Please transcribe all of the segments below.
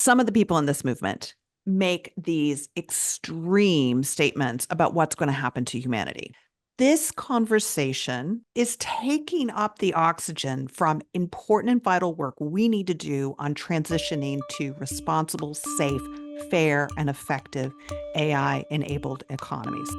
Some of the people in this movement make these extreme statements about what's going to happen to humanity. This conversation is taking up the oxygen from important and vital work we need to do on transitioning to responsible, safe, fair, and effective AI-enabled economies.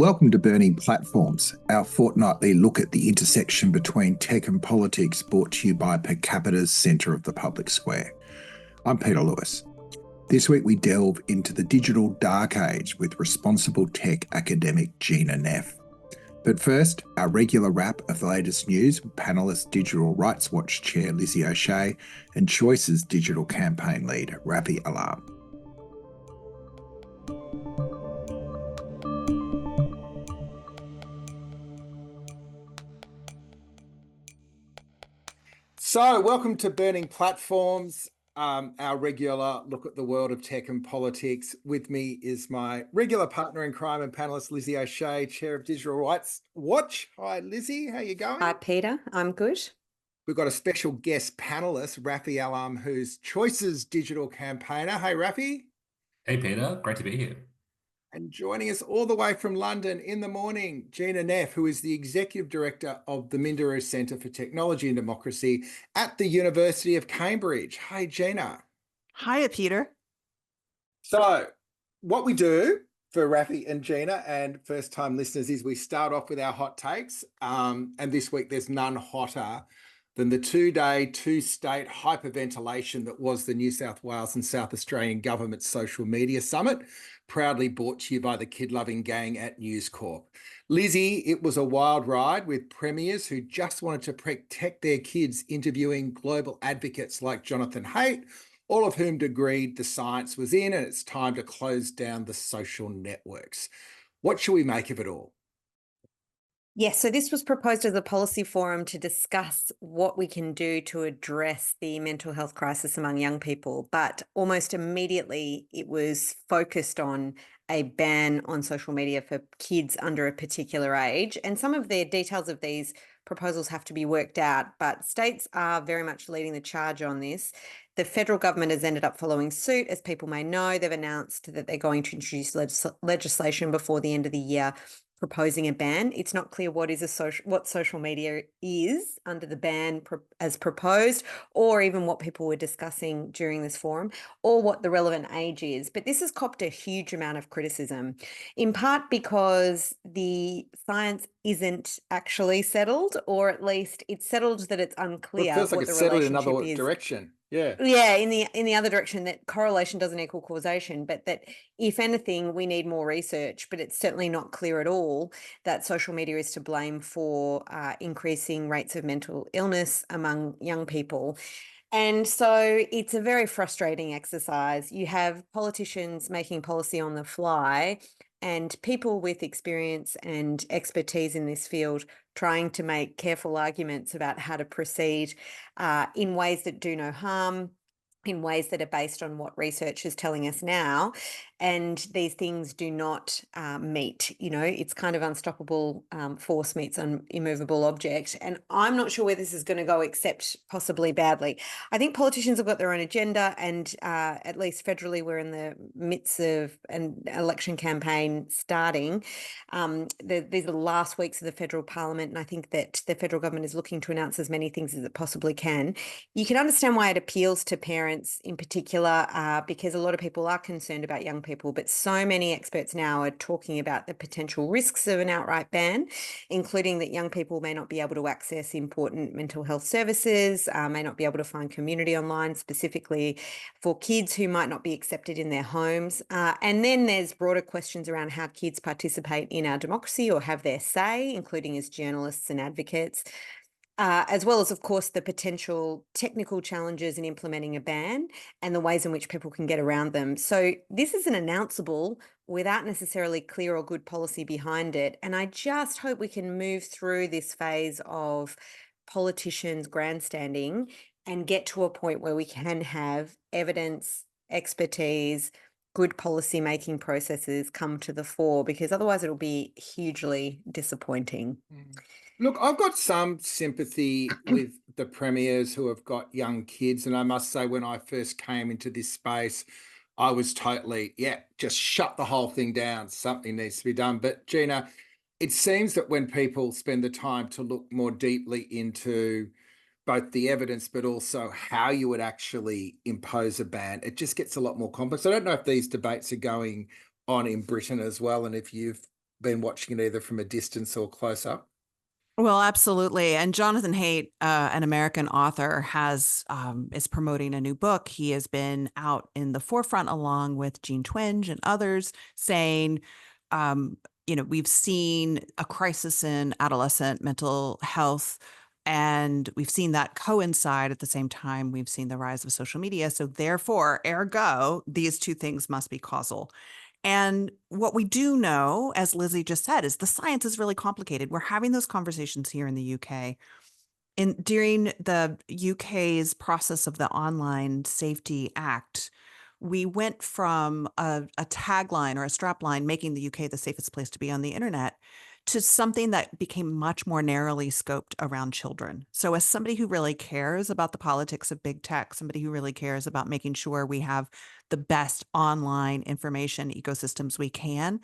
Welcome to Burning Platforms, our fortnightly look at the intersection between tech and politics, brought to you by Capita's Centre of the Public Square. I'm Peter Lewis. This week we delve into the digital dark age with responsible tech academic Gina Neff. But first, our regular wrap of the latest news with panellist Digital Rights Watch Chair Lizzie OShea and Choice's digital campaign lead Rafi. So, welcome to Burning Platforms, our regular look at the world of tech and politics. With me is my regular partner in crime and panellist, Lizzie OShea, Chair of Digital Rights Watch. Hi, Lizzie. How you going? Hi, Peter. I'm good. We've got a special guest panellist, Rafi, who's Choice's digital campaigner. Hey, Rafi. Hey, Peter. Great to be here. And joining us all the way from London in the morning, Gina Neff, who is the Executive Director of the Minderoo Centre for Technology and Democracy at the University of Cambridge. Hey, Gina. Hiya, Peter. So what we do for Rafi and Gina and first-time listeners is we start off with our hot takes. And this week there's none hotter than the two-day, two-state hyperventilation that was the New South Wales and South Australian Government Social Media Summit, proudly brought to you by the kid-loving gang at News Corp. Lizzie, it was a wild ride with premiers who just wanted to protect their kids, interviewing global advocates like Jonathan Haidt, all of whom agreed the science was in and it's time to close down the social networks. What should we make of it all? Yes, so this was proposed as a policy forum to discuss what we can do to address the mental health crisis among young people, but almost immediately it was focused on a ban on social media for kids under a particular age. And some of the details of these proposals have to be worked out, but states are very much leading the charge on this. The federal government has ended up following suit. As people may know, they've announced that they're going to introduce legislation before the end of the year proposing a ban. It's not clear what social media is under the ban as proposed, or even what people were discussing during this forum, or what the relevant age is. But this has copped a huge amount of criticism, in part because the science isn't actually settled, or at least it's settled that it's unclear. Well, it feels like what it's the settled in relationship another is. direction. Yeah. Yeah, in the other direction, that correlation doesn't equal causation, but that if anything, we need more research. But it's certainly not clear at all that social media is to blame for increasing rates of mental illness among young people. And so it's a very frustrating exercise. You have politicians making policy on the fly and people with experience and expertise in this field trying to make careful arguments about how to proceed in ways that do no harm, in ways that are based on what research is telling us now. And these things do not meet, it's kind of unstoppable force meets an immovable object. And I'm not sure where this is going to go, except possibly badly. I think politicians have got their own agenda, and at least federally, we're in the midst of an election campaign starting. These are the last weeks of the federal parliament, and I think that the federal government is looking to announce as many things as it possibly can. You can understand why it appeals to parents in particular, because a lot of people are concerned about young people, but so many experts now are talking about the potential risks of an outright ban, including that young people may not be able to access important mental health services, may not be able to find community online, specifically for kids who might not be accepted in their homes. And then there's broader questions around how kids participate in our democracy or have their say, including as journalists and advocates. As well as, of course, the potential technical challenges in implementing a ban and the ways in which people can get around them. So this is an announceable without necessarily clear or good policy behind it. And I just hope we can move through this phase of politicians grandstanding and get to a point where we can have evidence, expertise, good policy making processes come to the fore, because otherwise it'll be hugely disappointing. Look, I've got some sympathy with the premiers who have got young kids. And I must say, when I first came into this space, I was totally, just shut the whole thing down. Something needs to be done. But Gina, it seems that when people spend the time to look more deeply into both the evidence, but also how you would actually impose a ban, it just gets a lot more complex. I don't know if these debates are going on in Britain as well, and if you've been watching it either from a distance or close up. Well, absolutely. And Jonathan Haidt, an American author, is promoting a new book. He has been out in the forefront along with Jean Twenge and others saying, we've seen a crisis in adolescent mental health, and we've seen that coincide at the same time. We've seen the rise of social media. So therefore, ergo, these two things must be causal. And what we do know, as Lizzie just said, is the science is really complicated. We're having those conversations here in the UK. During the UK's process of the Online Safety Act, we went from a tagline or a strapline making the UK the safest place to be on the internet to something that became much more narrowly scoped around children. So as somebody who really cares about the politics of big tech, somebody who really cares about making sure we have the best online information ecosystems we can,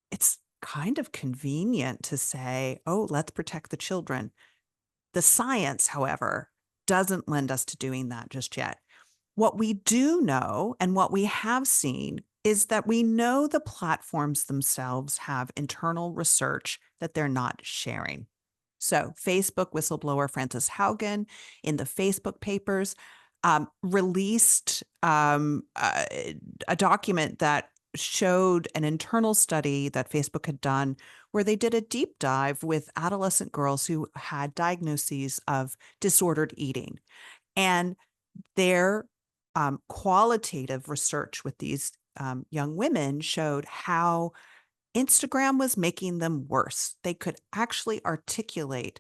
it's kind of convenient to say, oh, let's protect the children. The science, however, doesn't lend us to doing that just yet. What we do know and what we have seen is that we know the platforms themselves have internal research that they're not sharing. So Facebook whistleblower Frances Haugen in the Facebook papers released a document that showed an internal study that Facebook had done where they did a deep dive with adolescent girls who had diagnoses of disordered eating. And their qualitative research with these young women showed how Instagram was making them worse. They could actually articulate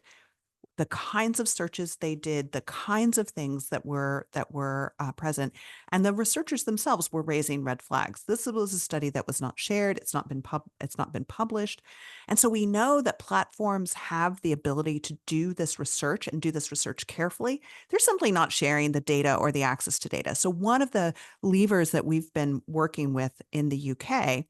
the kinds of searches they did, the kinds of things that were present, and the researchers themselves were raising red flags. This was a study that was not shared. It's not been published, and so we know that platforms have the ability to do this research and do this research carefully. They're simply not sharing the data or the access to data. So one of the levers that we've been working with in the UK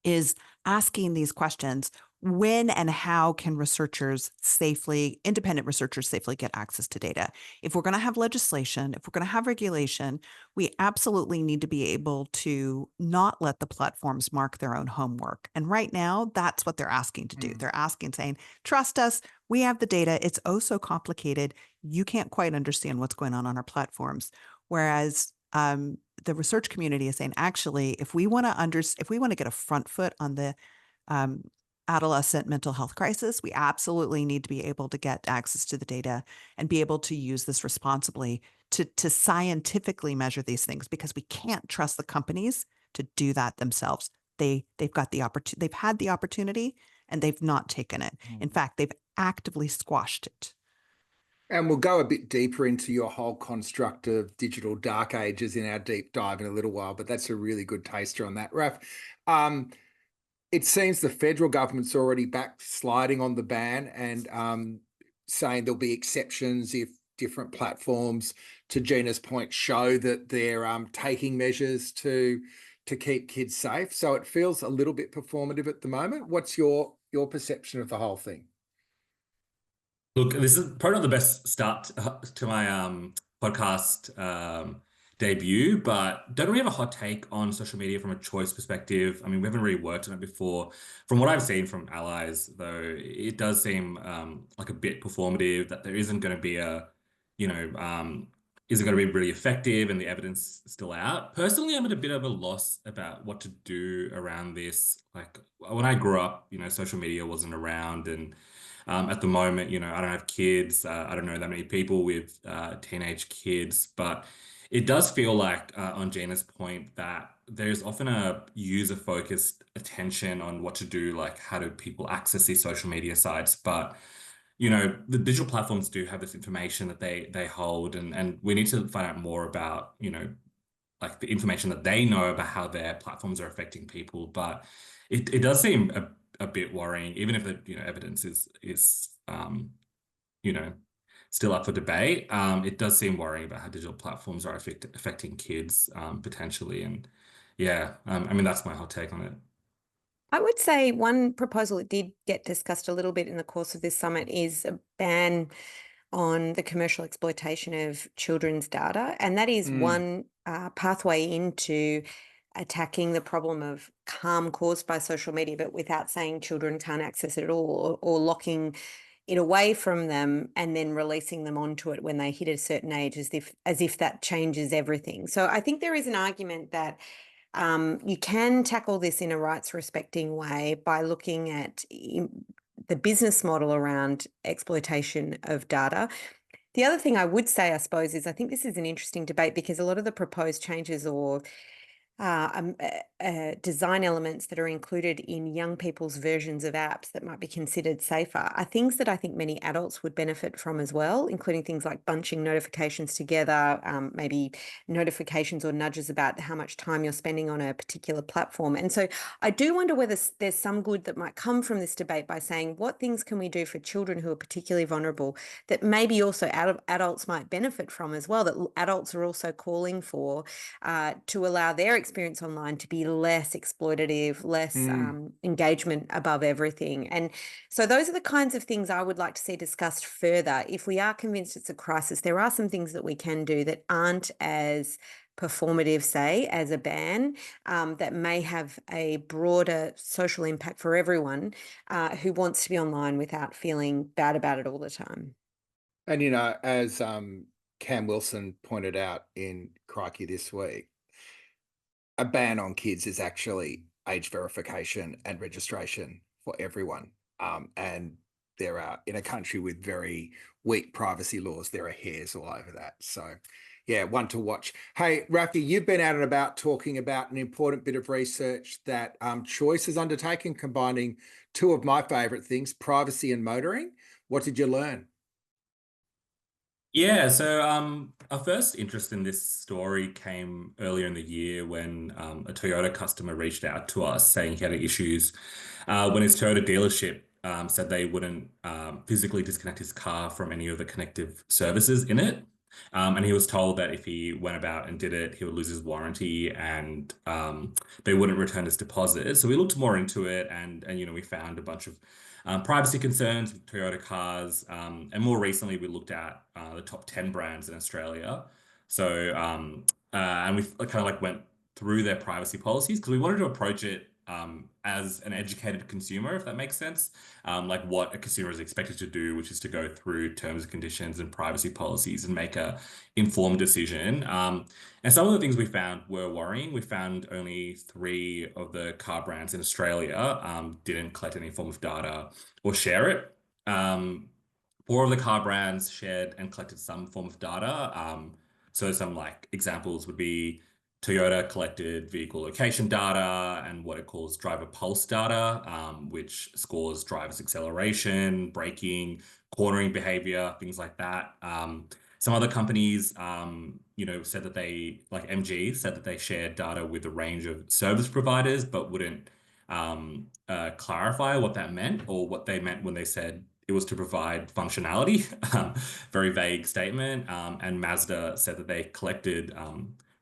is asking these questions. When and how can independent researchers safely get access to data? If we're going to have legislation, if we're going to have regulation, we absolutely need to be able to not let the platforms mark their own homework. And right now, that's what they're asking to do. They're asking, saying, trust us, we have the data. It's oh so complicated. You can't quite understand what's going on our platforms. Whereas the research community is saying, actually, if we want to get a front foot on the adolescent mental health crisis, we absolutely need to be able to get access to the data and be able to use this responsibly to scientifically measure these things, because we can't trust the companies to do that themselves. They've got the opportunity, they've had the opportunity, and they've not taken it. In fact, they've actively squashed it. And we'll go a bit deeper into your whole construct of digital dark ages in our deep dive in a little while, but that's a really good taster on that, Raf. It seems the federal government's already backsliding on the ban and saying there'll be exceptions if different platforms, to Gina's point, show that they're taking measures to keep kids safe. So it feels a little bit performative at the moment. What's your perception of the whole thing? Look, this is probably not the best start to my podcast debut, but don't really have a hot take on social media from a choice perspective. I mean, we haven't really worked on it before. From what I've seen from allies, though, it does seem like a bit performative, that there isn't going to be isn't going to be really effective, and the evidence is still out. Personally, I'm at a bit of a loss about what to do around this. Like when I grew up, social media wasn't around, and at the moment, I don't have kids. I don't know that many people with teenage kids, but it does feel like, on Gina's point, that there's often a user-focused attention on what to do, like how do people access these social media sites. But, the digital platforms do have this information that they hold, and we need to find out more about, like the information that they know about how their platforms are affecting people. But it does seem a bit worrying, even if the evidence is you know still up for debate. It does seem worrying about how digital platforms are affecting kids potentially, and yeah, I mean that's my hot take on it. I would say one proposal that did get discussed a little bit in the course of this summit is a ban on the commercial exploitation of children's data. And that is one pathway into attacking the problem of harm caused by social media, but without saying children can't access it at all, or locking it away from them and then releasing them onto it when they hit a certain age, as if that changes everything. So I think there is an argument that you can tackle this in a rights respecting way by looking at the business model around exploitation of data. The other thing I would say, I suppose, is I think this is an interesting debate because a lot of the proposed changes or design elements that are included in young people's versions of apps that might be considered safer are things that I think many adults would benefit from as well, including things like bunching notifications together, maybe notifications or nudges about how much time you're spending on a particular platform. And so I do wonder whether there's some good that might come from this debate by saying what things can we do for children who are particularly vulnerable that maybe also adults might benefit from as well, that adults are also calling for to allow their experience online to be less exploitative, less engagement above everything. And so those are the kinds of things I would like to see discussed further. If we are convinced it's a crisis, there are some things that we can do that aren't as performative, say, as a ban, that may have a broader social impact for everyone who wants to be online without feeling bad about it all the time. And, as Cam Wilson pointed out in Crikey this week, a ban on kids is actually age verification and registration for everyone. And there are, in a country with very weak privacy laws, there are hairs all over that. So yeah, one to watch. Hey, Rafi, you've been out and about talking about an important bit of research that Choice has undertaken, combining two of my favorite things, privacy and motoring. What did you learn? Yeah, so our first interest in this story came earlier in the year when a Toyota customer reached out to us saying he had issues when his Toyota dealership said they wouldn't physically disconnect his car from any of the connective services in it. And he was told that if he went about and did it, he would lose his warranty and they wouldn't return his deposit. So we looked more into it and we found a bunch of privacy concerns with Toyota cars. And more recently, we looked at the top 10 brands in Australia. So, and we kind of like went through their privacy policies because we wanted to approach it as an educated consumer, if that makes sense. Like what a consumer is expected to do, which is to go through terms and conditions and privacy policies and make a informed decision. And some of the things we found were worrying. We found only 3 of the car brands in Australia didn't collect any form of data or share it. 4 of the car brands shared and collected some form of data. So some like examples would be Toyota collected vehicle location data and what it calls driver pulse data, which scores drivers' acceleration, braking, cornering behavior, things like that. Some other companies, said that they, like MG, said that they shared data with a range of service providers, but wouldn't clarify what that meant or what they meant when they said it was to provide functionality. Very vague statement. And Mazda said that they collected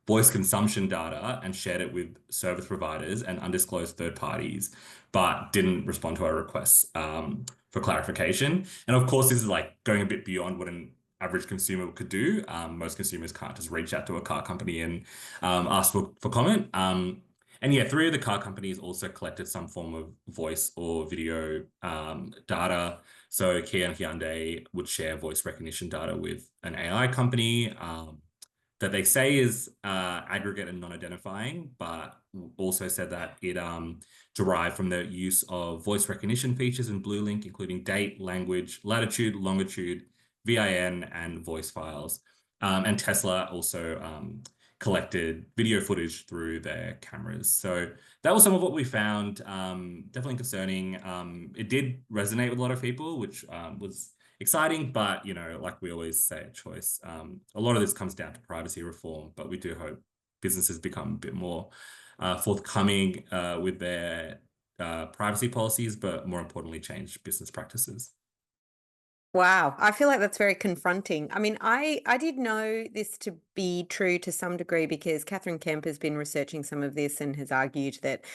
voice consumption data and shared it with service providers and undisclosed third parties, but didn't respond to our requests for clarification. And of course, this is like going a bit beyond what an average consumer could do. Most consumers can't just reach out to a car company and ask for comment. And yeah, 3 of the car companies also collected some form of voice or video data. So Kia and Hyundai would share voice recognition data with an AI company that they say is aggregate and non-identifying, but also said that it derived from the use of voice recognition features in BlueLink, including date, language, latitude, longitude, VIN, and voice files. And Tesla also collected video footage through their cameras. So that was some of what we found. Definitely concerning. It did resonate with a lot of people, which was exciting, but like we always say at Choice, a lot of this comes down to privacy reform, but we do hope businesses become a bit more forthcoming with their privacy policies, but more importantly, change business practices. Wow, I feel like that's very confronting. I mean, I did know this to be true to some degree because Catherine Kemp has been researching some of this and has argued that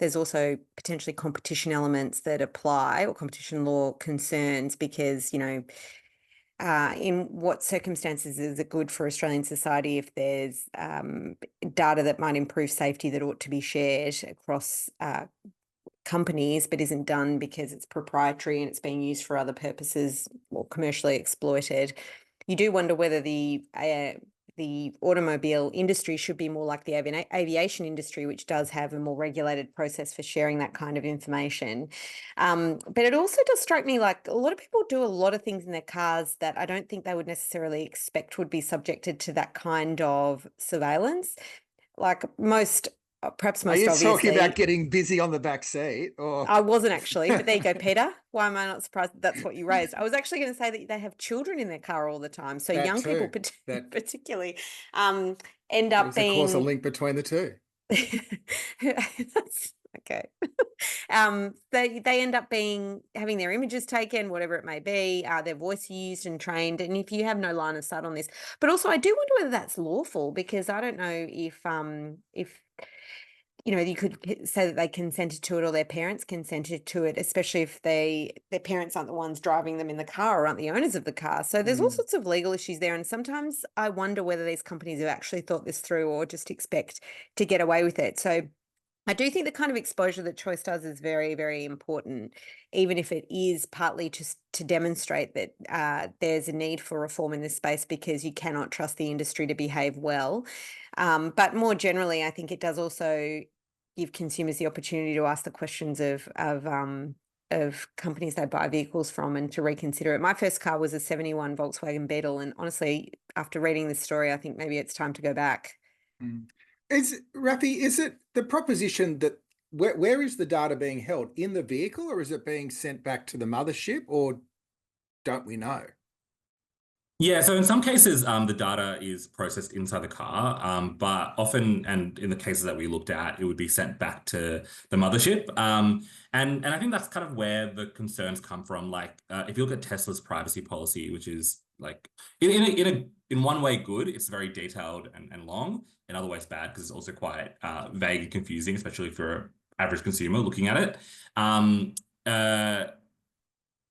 there's also potentially competition elements that apply, or competition law concerns, because, in what circumstances is it good for Australian society if there's data that might improve safety that ought to be shared across companies, but isn't done because it's proprietary and it's being used for other purposes or commercially exploited. You do wonder whether the automobile industry should be more like the aviation industry, which does have a more regulated process for sharing that kind of information. But it also does strike me like a lot of people do a lot of things in their cars that I don't think they would necessarily expect would be subjected to that kind of surveillance. Like perhaps Are most you talking obviously, about getting busy on the back seat? Or I wasn't actually, but there you go, Peter. Why am I not surprised that's what you raised? I was actually going to say that they have children in their car all the time. So that young people too. That particularly end up brings, of course, a being link between the two. okay. They end up having their images taken, whatever it may be, their voice used and trained. And if you have no line of sight on this, but also I do wonder whether that's lawful, because I don't know if you could say that they consented to it or their parents consented to it, especially if their parents aren't the ones driving them in the car or aren't the owners of the car. So there's all sorts of legal issues there. And sometimes I wonder whether these companies have actually thought this through or just expect to get away with it. So I do think the kind of exposure that Choice does is very, very important, even if it is partly just to demonstrate that there's a need for reform in this space because you cannot trust the industry to behave well. But more generally, I think it does also give consumers the opportunity to ask the questions of companies they buy vehicles from and to reconsider it. My first car was a 71 Volkswagen Beetle, and honestly, after reading this story, I think maybe it's time to go back. Rafi, is it the proposition that where is the data being held? In the vehicle, or is it being sent back to the mothership, or don't we know? Yeah, so in some cases, the data is processed inside the car, but often, and in the cases that we looked at, it would be sent back to the mothership. And I think that's kind of where the concerns come from. Like, if you look at Tesla's privacy policy, which is like in one way good, it's very detailed and long. In other ways bad, because it's also quite vague and confusing, especially for an average consumer looking at it.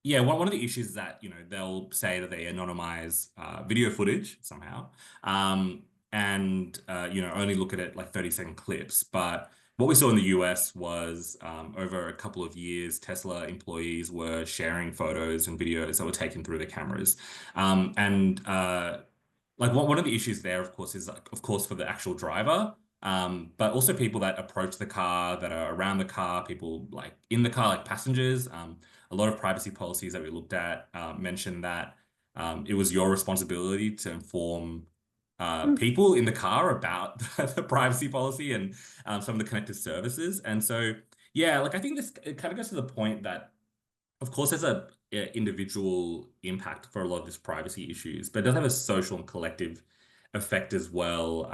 Yeah, one of the issues is that, they'll say that they anonymize video footage somehow, and only look at it like 30-second clips. But what we saw in the US was over a couple of years, Tesla employees were sharing photos and videos that were taken through their cameras. Like one of the issues there, of course, is of course for the actual driver, but also people that approach the car, that are around the car, people like in the car, like passengers. A lot of privacy policies that we looked at mentioned that it was your responsibility to inform people in the car about the privacy policy and some of the connected services. And so, yeah, like I think it kind of goes to the point that, of course, there's a individual impact for a lot of these privacy issues, but it does have a social and collective effect as well.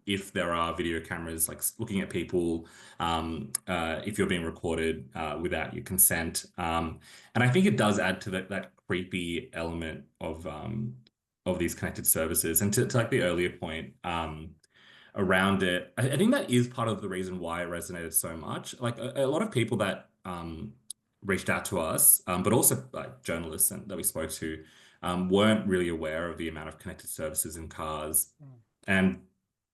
If there are video cameras like looking at people, if you're being recorded without your consent, and I think it does add to that creepy element of these connected services. And to like the earlier point around it, I think that is part of the reason why it resonated so much. Like a lot of people that reached out to us, but also like journalists that we spoke to, weren't really aware of the amount of connected services in cars. And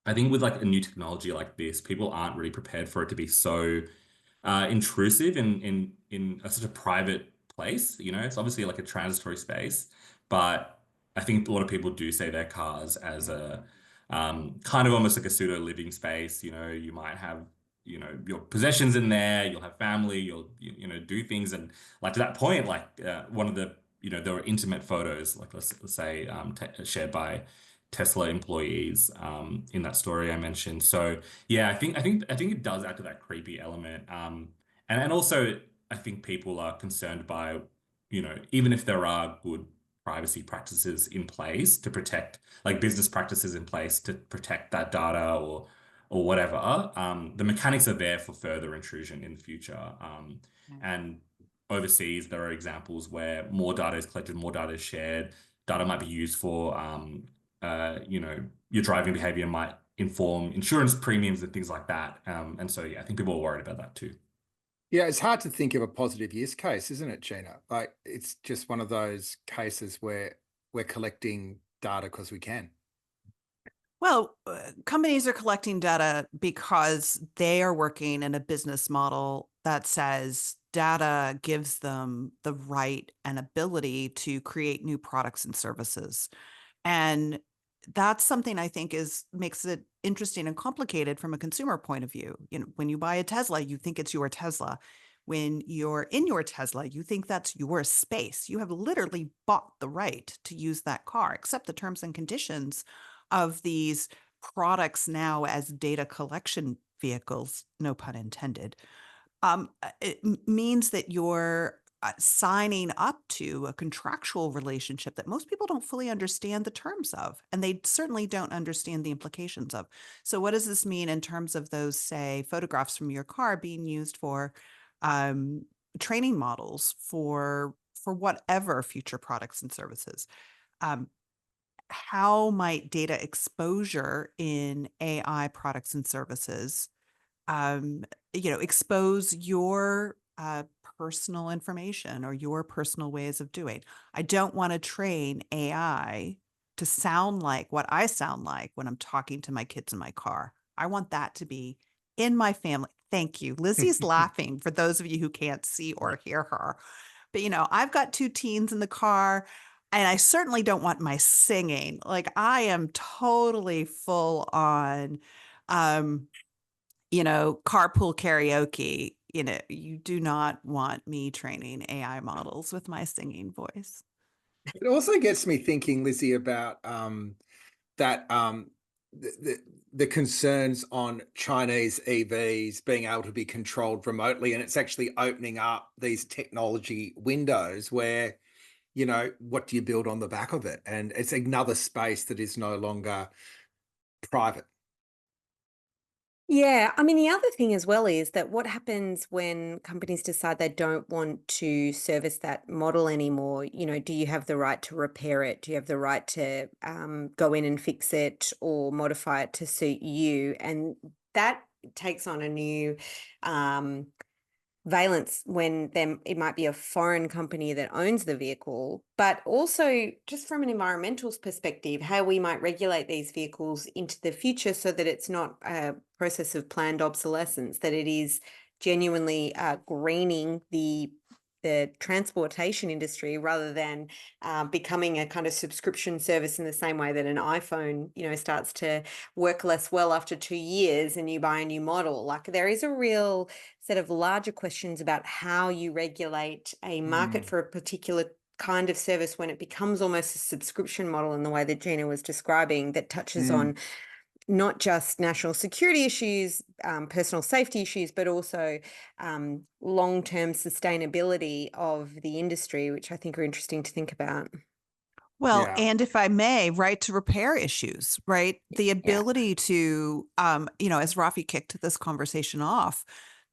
I think with like a new technology like this, people aren't really prepared for it to be so intrusive in such a private place. It's obviously like a transitory space, but I think a lot of people do see their cars as a kind of almost like a pseudo living space. You might have your possessions in there, you'll have family, you'll do things. And like to that point, like one of the there were intimate photos, like let's say shared by Tesla employees in that story I mentioned. So yeah, I think it does add to that creepy element. And also I think people are concerned by, even if there are good privacy practices in place to protect, like business practices in place to protect that data, or or whatever, the mechanics are there for further intrusion in the future. And overseas, there are examples where more data is collected, more data is shared. Data might be used for, your driving behavior might inform insurance premiums and things like that. And so, yeah, I think people are worried about that too. Yeah, it's hard to think of a positive use case, isn't it, Gina? Like, it's just one of those cases where we're collecting data because we can. Well, companies are collecting data because they are working in a business model that says data gives them the right and ability to create new products and services. And that's something I think makes it interesting and complicated from a consumer point of view. When you buy a Tesla, you think it's your Tesla. When you're in your Tesla, you think that's your space. You have literally bought the right to use that car, except the terms and conditions of these products now as data collection vehicles, no pun intended, it means that you're signing up to a contractual relationship that most people don't fully understand the terms of, and they certainly don't understand the implications of. So what does this mean in terms of those, say, photographs from your car being used for training models for whatever future products and services? How might data exposure in AI products and services expose your personal information or your personal ways of doing? I don't want to train AI to sound like what I sound like when I'm talking to my kids in my car. I want that to be in my family. Thank you. Lizzie's laughing for those of you who can't see or hear her. But, I've got 2 teens in the car, and I certainly don't want my singing. Like, I am totally full on, carpool karaoke. You do not want me training AI models with my singing voice. It also gets me thinking, Lizzie, about that the concerns on Chinese EVs being able to be controlled remotely, and it's actually opening up these technology windows where, what do you build on the back of it? And it's another space that is no longer private. Yeah, I mean, the other thing as well is that what happens when companies decide they don't want to service that model anymore? Do you have the right to repair it? Do you have the right to go in and fix it or modify it to suit you? And that takes on a new valence when it might be a foreign company that owns the vehicle, but also just from an environmental perspective, how we might regulate these vehicles into the future so that it's not a process of planned obsolescence, that it is genuinely greening the transportation industry rather than becoming a kind of subscription service in the same way that an iPhone, starts to work less well after 2 years and you buy a new model. Like, there is a real set of larger questions about how you regulate a market for a particular kind of service when it becomes almost a subscription model in the way that Gina was describing, that touches on not just national security issues, personal safety issues, but also long-term sustainability of the industry, which I think are interesting to think about. Well, Yeah. and if I may, right to repair issues, right? The ability to, as Rafi kicked this conversation off,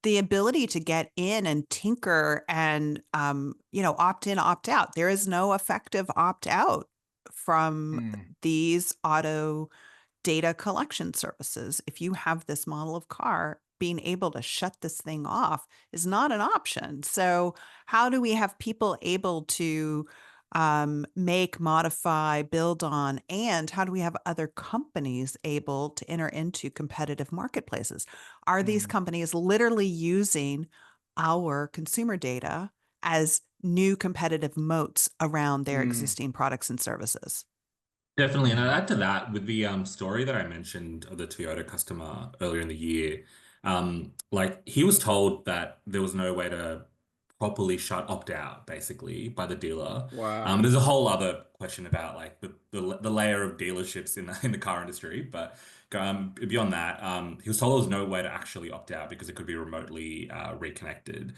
the ability to get in and tinker and, opt in, opt out. There is no effective opt out from these auto data collection services. If you have this model of car, being able to shut this thing off is not an option. So how do we have people able to make, modify, build on, and how do we have other companies able to enter into competitive marketplaces? Are these companies literally using our consumer data as new competitive moats around their existing products and services? Definitely. And I'd add to that with the story that I mentioned of the Toyota customer earlier in the year. Like, he was told that there was no way to properly shut opt out basically by the dealer. Wow. There's a whole other question about like the layer of dealerships in the car industry, but beyond that, he was told there was no way to actually opt out because it could be remotely reconnected.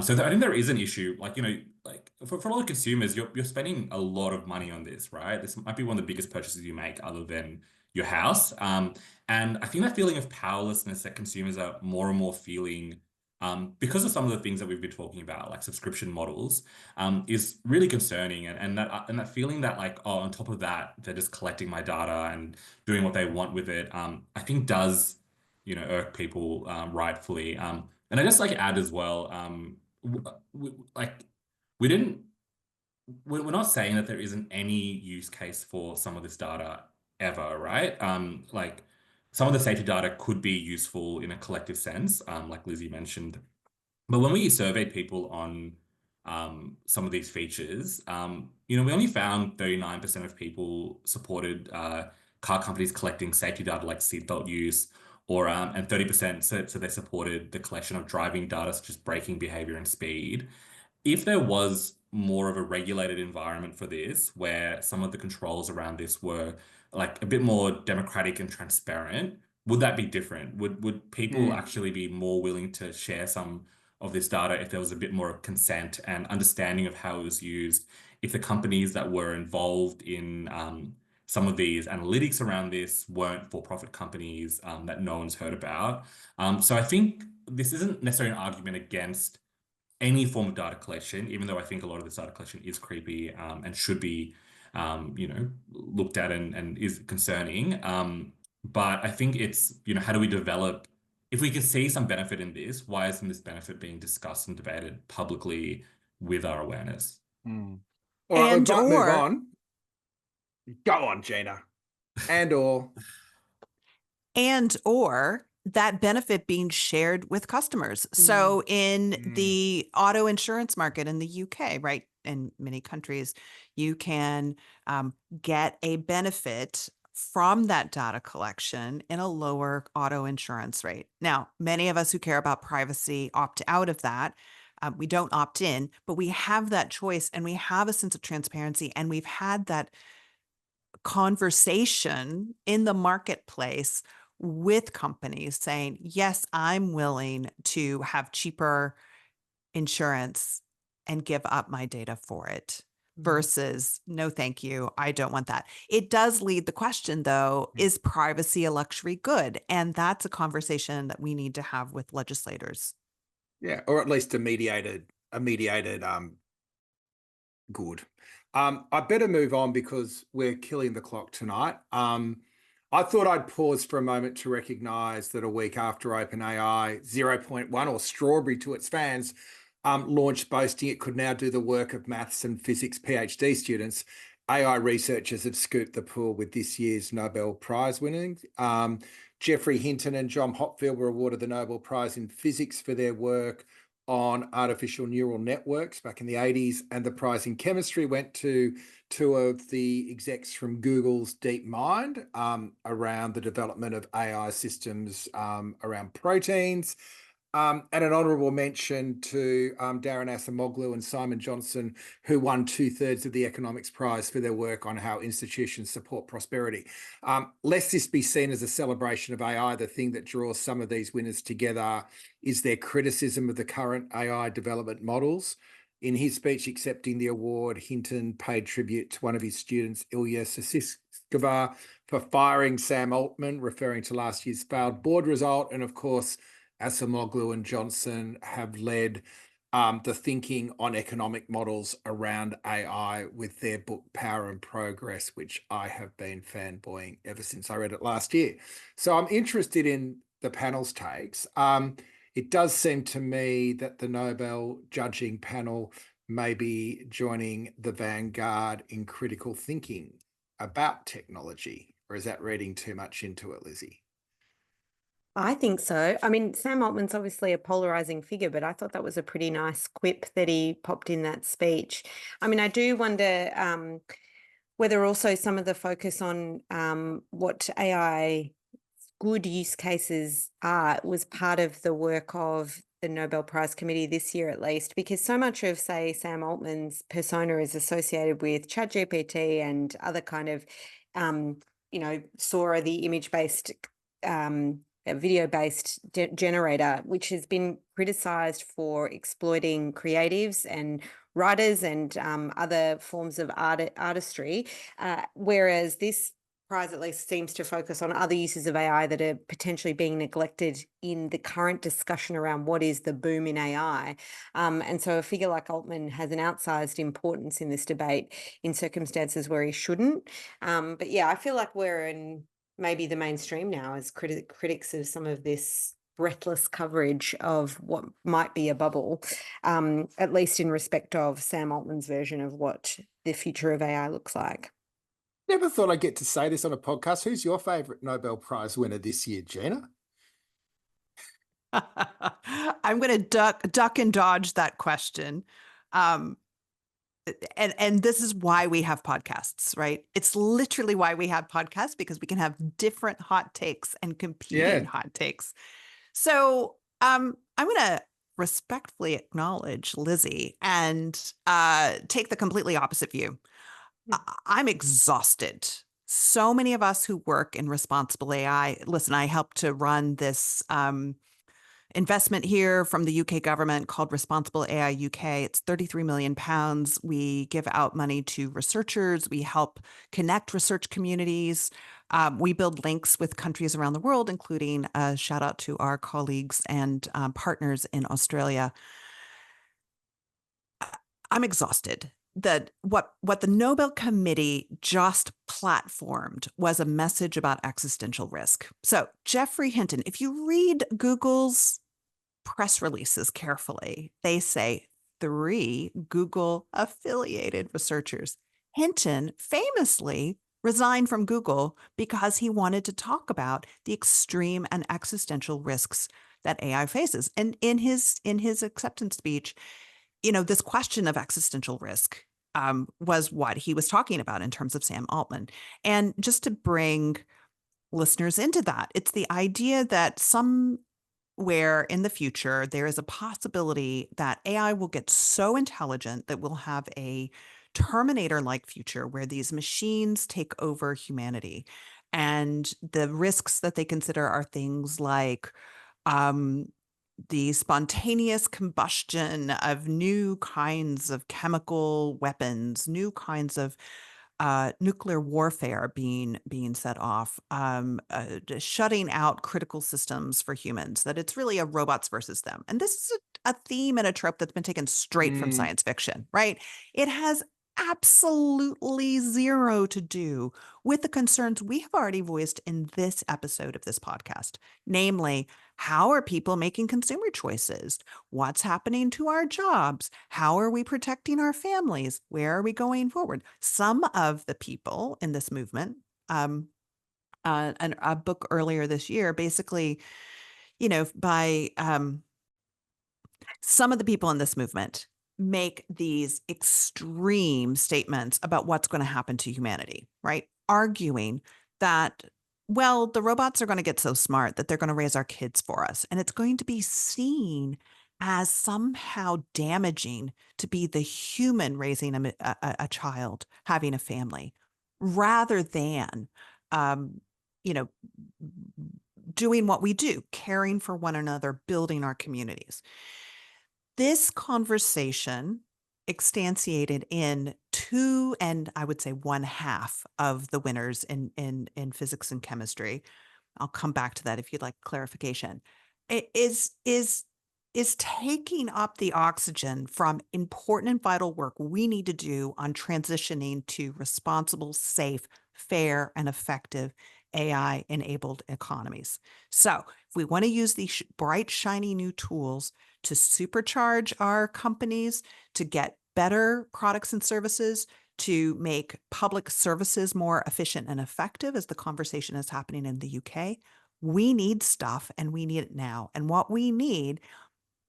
So I think there is an issue, like, like for a lot of consumers, you're spending a lot of money on this, right? This might be one of the biggest purchases you make other than your house. And I think that feeling of powerlessness that consumers are more and more feeling because of some of the things that we've been talking about, like subscription models, is really concerning. And that feeling that like, oh, on top of that, they're just collecting my data and doing what they want with it, I think does, irk people rightfully. And I just like add as well, like we didn't, we're not saying that there isn't any use case for some of this data ever, right? Like some of the safety data could be useful in a collective sense, like Lizzie mentioned. But when we surveyed people on some of these features, we only found 39% of people supported car companies collecting safety data like seatbelt use, or and 30% so they supported the collection of driving data such as braking behavior and speed. If there was more of a regulated environment for this, where some of the controls around this were like a bit more democratic and transparent, would that be different? Would people actually be more willing to share some of this data if there was a bit more consent and understanding of how it was used? If the companies that were involved in some of these analytics around this weren't for-profit companies that no one's heard about. So I think this isn't necessarily an argument against any form of data collection, even though I think a lot of this data collection is creepy and should be, looked at and is concerning. But I think it's, how do we develop, if we can see some benefit in this, why isn't this benefit being discussed and debated publicly with our awareness? All right, we might move on. Go on, Gina. And or that benefit being shared with customers. So in the auto insurance market in the UK, right, in many countries, you can get a benefit from that data collection in a lower auto insurance rate. Now, many of us who care about privacy opt out of that. We don't opt in, but we have that choice and we have a sense of transparency, and we've had that conversation in the marketplace with companies saying, yes, I'm willing to have cheaper insurance and give up my data for it, versus no, thank you, I don't want that. It does lead the question, though, is privacy a luxury good? And that's a conversation that we need to have with legislators. Yeah, or at least a mediated good. I better move on because we're killing the clock tonight. I thought I'd pause for a moment to recognize that a week after OpenAI 0.1, or Strawberry to its fans, launched boasting it could now do the work of maths and physics PhD students, AI researchers have scooped the pool with this year's Nobel Prize winners. Geoffrey Hinton and John Hopfield were awarded the Nobel Prize in Physics for their work on artificial neural networks back in the 80s, and the prize in chemistry went to two of the execs from Google's DeepMind around the development of AI systems around proteins. And an honourable mention to Darren Acemoglu and Simon Johnson, who won 2/3 of the Economics Prize for their work on how institutions support prosperity. Lest this be seen as a celebration of AI, the thing that draws some of these winners together is their criticism of the current AI development models. In his speech accepting the award, Hinton paid tribute to one of his students, Ilya Sisiskova, for firing Sam Altman, referring to last year's failed board result. And of course, Acemoglu and Johnson have led the thinking on economic models around AI with their book Power and Progress, which I have been fanboying ever since I read it last year. So I'm interested in the panel's takes. It does seem to me that the Nobel judging panel may be joining the vanguard in critical thinking about technology, or is that reading too much into it, Lizzie? I think so. I mean, Sam Altman's obviously a polarizing figure, but I thought that was a pretty nice quip that he popped in that speech. I mean, I do wonder whether also some of the focus on what AI good use cases are was part of the work of the Nobel Prize Committee this year, at least, because so much of, say, Sam Altman's persona is associated with ChatGPT and other kind of, Sora, the image-based a video-based generator, which has been criticized for exploiting creatives and writers and other forms of artistry, whereas this Prize at least seems to focus on other uses of AI that are potentially being neglected in the current discussion around what is the boom in AI. And so a figure like Altman has an outsized importance in this debate in circumstances where he shouldn't. But yeah, I feel like we're in maybe the mainstream now as critics of some of this breathless coverage of what might be a bubble, at least in respect of Sam Altman's version of what the future of AI looks like. Never thought I'd get to say this on a podcast. Who's your favourite Nobel Prize winner this year, Gina? I'm going to duck and dodge that question. And this is why we have podcasts, right? It's literally why we have podcasts, because we can have different hot takes and competing hot takes. So I'm going to respectfully acknowledge Lizzie and take the completely opposite view. I'm exhausted. So many of us who work in responsible AI, listen, I helped to run this investment here from the UK government called Responsible AI UK. It's 33 million pounds. We give out money to researchers. We help connect research communities. We build links with countries around the world, including a shout out to our colleagues and partners in Australia. I'm exhausted. That what the Nobel Committee just platformed was a message about existential risk. So Geoffrey Hinton, if you read Google's press releases carefully, they say 3 Google affiliated researchers. Hinton famously resigned from Google because he wanted to talk about the extreme and existential risks that AI faces. And in his acceptance speech, this question of existential risk was what he was talking about in terms of Sam Altman. And just to bring listeners into that, it's the idea that somewhere in the future, there is a possibility that AI will get so intelligent that we'll have a Terminator-like future where these machines take over humanity. And the risks that they consider are things like the spontaneous combustion of new kinds of chemical weapons, new kinds of nuclear warfare being set off, shutting out critical systems for humans, that it's really a robots versus them. And this is a theme and a trope that's been taken straight from science fiction, right? It has absolutely zero to do with the concerns we have already voiced in this episode of this podcast. Namely, how are people making consumer choices? What's happening to our jobs? How are we protecting our families? Where are we going forward? Some of the people in this movement, a book earlier this year, basically, by some of the people in this movement make these extreme statements about what's going to happen to humanity, right? Arguing that, well, the robots are going to get so smart that they're going to raise our kids for us. And it's going to be seen as somehow damaging to be the human raising a child, having a family, rather than, doing what we do, caring for one another, building our communities. This conversation instantiated in 2 and I would say 1/2 of the winners in physics and chemistry. I'll come back to that if you'd like clarification. It is taking up the oxygen from important and vital work we need to do on transitioning to responsible, safe, fair, and effective AI-enabled economies. So if we want to use these bright, shiny new tools to supercharge our companies, to get better products and services, to make public services more efficient and effective, as the conversation is happening in the UK, we need stuff and we need it now. And what we need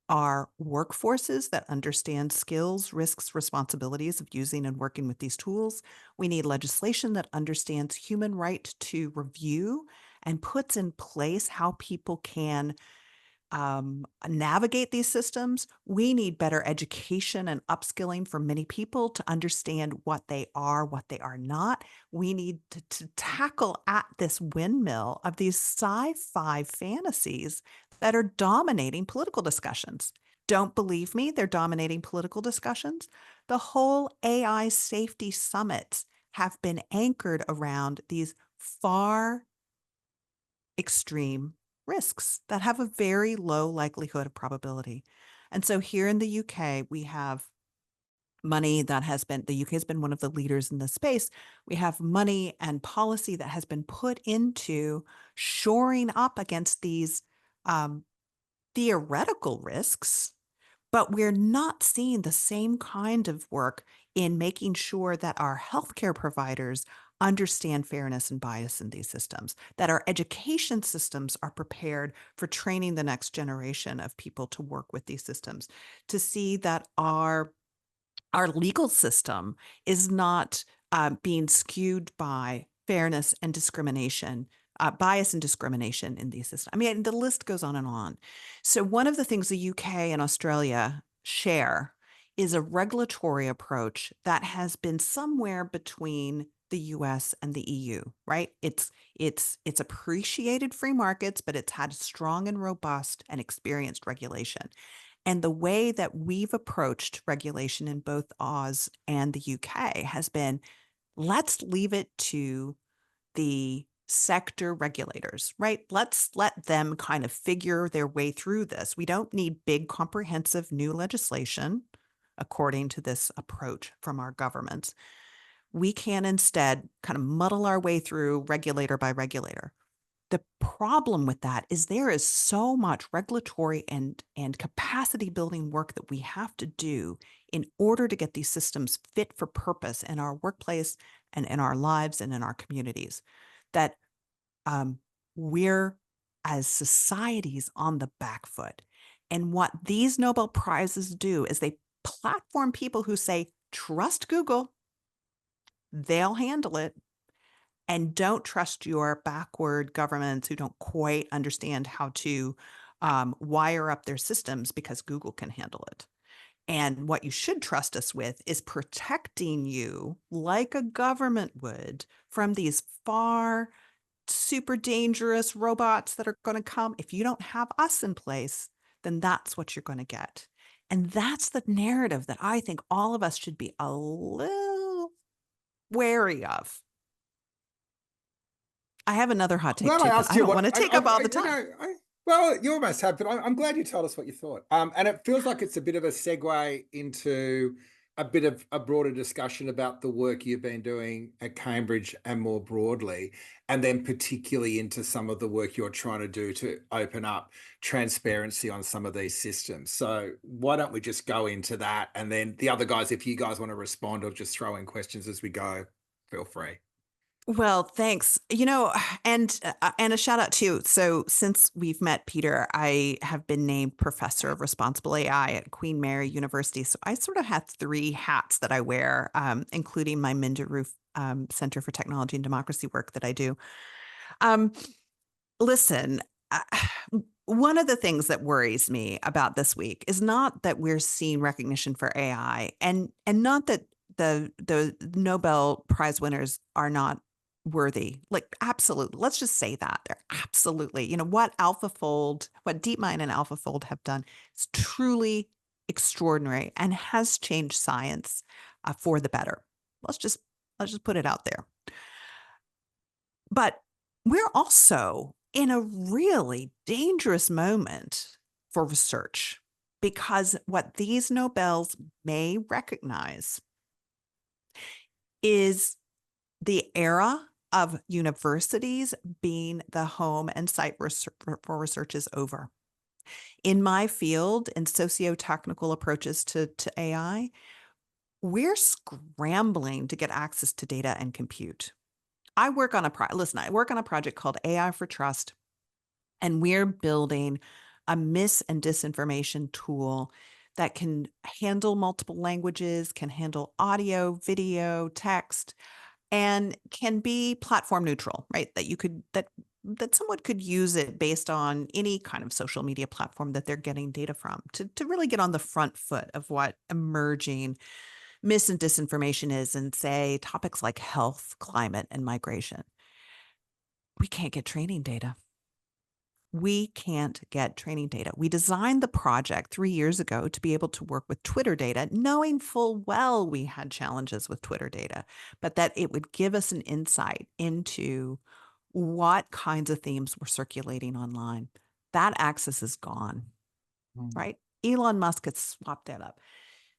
are workforces that understand skills, risks, responsibilities of using and working with these tools. We need legislation that understands human right to review and puts in place how people can navigate these systems. We need better education and upskilling for many people to understand what they are not. We need to tackle at this windmill of these sci-fi fantasies that are dominating political discussions. Don't believe me? They're dominating political discussions. The whole AI safety summits have been anchored around these far extreme risks that have a very low likelihood of probability. And so here in the UK, we have money that has been, the UK has been one of the leaders in this space. We have money and policy that has been put into shoring up against these theoretical risks, but we're not seeing the same kind of work in making sure that our healthcare providers understand fairness and bias in these systems, that our education systems are prepared for training the next generation of people to work with these systems, to see that our legal system is not being skewed by fairness and discrimination, bias and discrimination in these systems. I mean, the list goes on and on. So one of the things the UK and Australia share is a regulatory approach that has been somewhere between the US and the EU, right? It's appreciated free markets, but it's had strong and robust and experienced regulation. And the way that we've approached regulation in both Oz and the UK has been, let's leave it to the sector regulators, right? Let's let them kind of figure their way through this. We don't need big, comprehensive new legislation, according to this approach from our governments. We can instead kind of muddle our way through regulator by regulator. The problem with that is there is so much regulatory and capacity building work that we have to do in order to get these systems fit for purpose in our workplace and in our lives and in our communities, that we're, as societies, on the back foot. And what these Nobel Prizes do is they platform people who say, trust Google, they'll handle it. And don't trust your backward governments who don't quite understand how to wire up their systems, because Google can handle it. And what you should trust us with is protecting you like a government would from these far super dangerous robots that are going to come. If you don't have us in place, then that's what you're going to get. And that's the narrative that I think all of us should be a little wary of. I have another hot take Glad too, I but asked I you don't what want to take up all the time. Well, you almost have, but I'm glad you told us what you thought. And it feels like it's a bit of a segue into a bit of a broader discussion about the work you've been doing at Cambridge and more broadly, and then particularly into some of the work you're trying to do to open up transparency on some of these systems. So why don't we just go into that? And then the other guys, if you guys want to respond or just throw in questions as we go, feel free. Well, thanks. And a shout out too. So since we've met, Peter, I have been named Professor of Responsible AI at Queen Mary University. So I sort of have 3 hats that I wear, including my Minderoo Center for Technology and Democracy work that I do. Listen, one of the things that worries me about this week is not that we're seeing recognition for AI, and not that the Nobel Prize winners are not worthy. Like, absolutely. Let's just say that they're absolutely, what AlphaFold, what DeepMind and AlphaFold have done is truly extraordinary and has changed science for the better. Let's just put it out there. But we're also in a really dangerous moment for research, because what these Nobels may recognize is the era of universities being the home and site for research is over. In my field, in socio-technical approaches to AI, we're scrambling to get access to data and compute. I work on a project called AI for Trust, and we're building a mis and disinformation tool that can handle multiple languages, can handle audio, video, text, and can be platform neutral, right? That someone could use it based on any kind of social media platform that they're getting data from, to really get on the front foot of what emerging mis and disinformation is, and say topics like health, climate, and migration. We can't get training data. We can't get training data. We designed the project 3 years ago to be able to work with Twitter data, knowing full well we had challenges with Twitter data, but that it would give us an insight into what kinds of themes were circulating online. That access is gone, right? Elon Musk has swapped that up.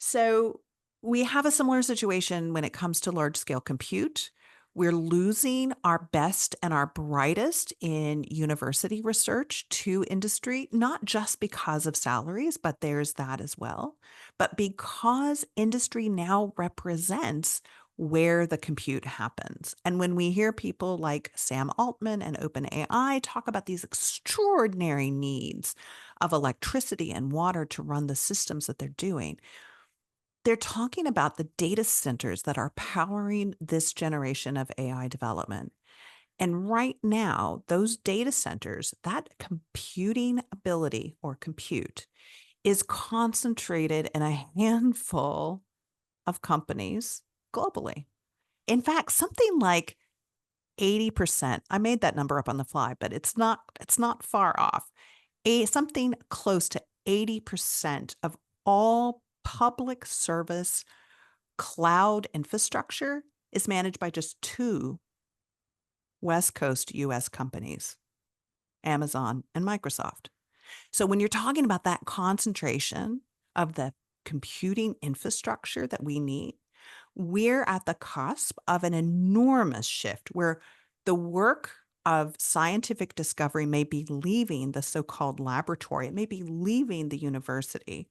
So we have a similar situation when it comes to large scale compute. We're losing our best and our brightest in university research to industry, not just because of salaries, but there's that as well, but because industry now represents where the compute happens. And when we hear people like Sam Altman and OpenAI talk about these extraordinary needs of electricity and water to run the systems that they're doing, they're talking about the data centers that are powering this generation of AI development. And right now, those data centers, that computing ability or compute, is concentrated in a handful of companies globally. In fact, something like 80%, I made that number up on the fly, but it's not far off. Something close to 80% of all public service cloud infrastructure is managed by just two West Coast US companies, Amazon and Microsoft. So when you're talking about that concentration of the computing infrastructure that we need, we're at the cusp of an enormous shift where the work of scientific discovery may be leaving the so-called laboratory. It may be leaving the university,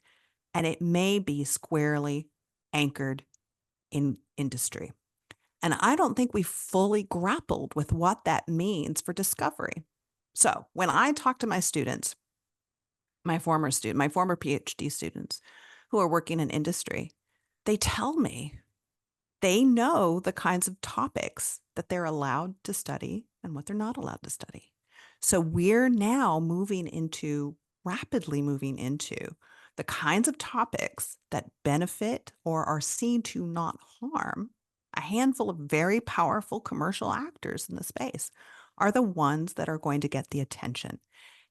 and it may be squarely anchored in industry. And I don't think we fully grappled with what that means for discovery. So when I talk to my students, my former PhD students who are working in industry, they tell me they know the kinds of topics that they're allowed to study and what they're not allowed to study. So we're now rapidly moving into the kinds of topics that benefit or are seen to not harm a handful of very powerful commercial actors in the space are the ones that are going to get the attention.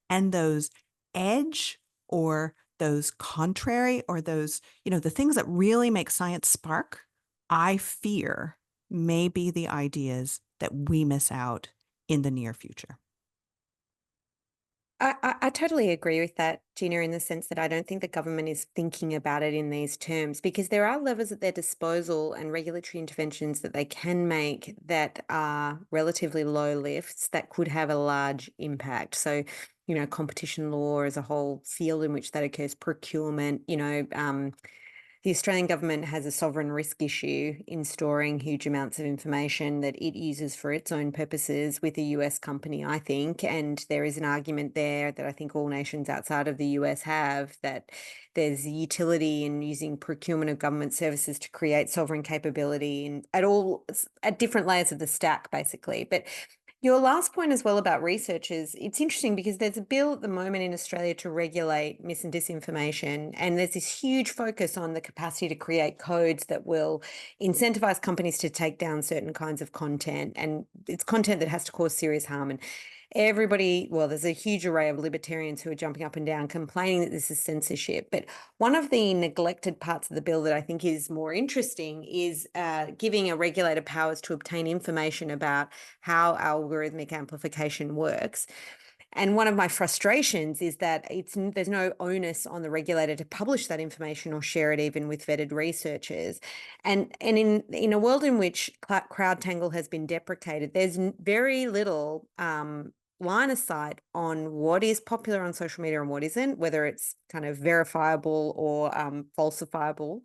And those edge or those contrary or those, the things that really make science spark, I fear may be the ideas that we miss out in the near future. I totally agree with that, Gina, in the sense that I don't think the government is thinking about it in these terms, because there are levers at their disposal and regulatory interventions that they can make that are relatively low lifts that could have a large impact. So, competition law is a whole field in which that occurs, procurement, the Australian government has a sovereign risk issue in storing huge amounts of information that it uses for its own purposes with a US company, I think. And there is an argument there that I think all nations outside of the US have, that there's utility in using procurement of government services to create sovereign capability at different layers of the stack, basically. But your last point as well about researchers, it's interesting because there's a bill at the moment in Australia to regulate mis and disinformation, and there's this huge focus on the capacity to create codes that will incentivize companies to take down certain kinds of content, and it's content that has to cause serious harm. And there's a huge array of libertarians who are jumping up and down complaining that this is censorship. But one of the neglected parts of the bill that I think is more interesting is giving a regulator powers to obtain information about how algorithmic amplification works. And one of my frustrations is that there's no onus on the regulator to publish that information or share it even with vetted researchers. And in a world in which crowd tangle has been deprecated, there's very little line of sight on what is popular on social media and what isn't, whether it's kind of verifiable or falsifiable.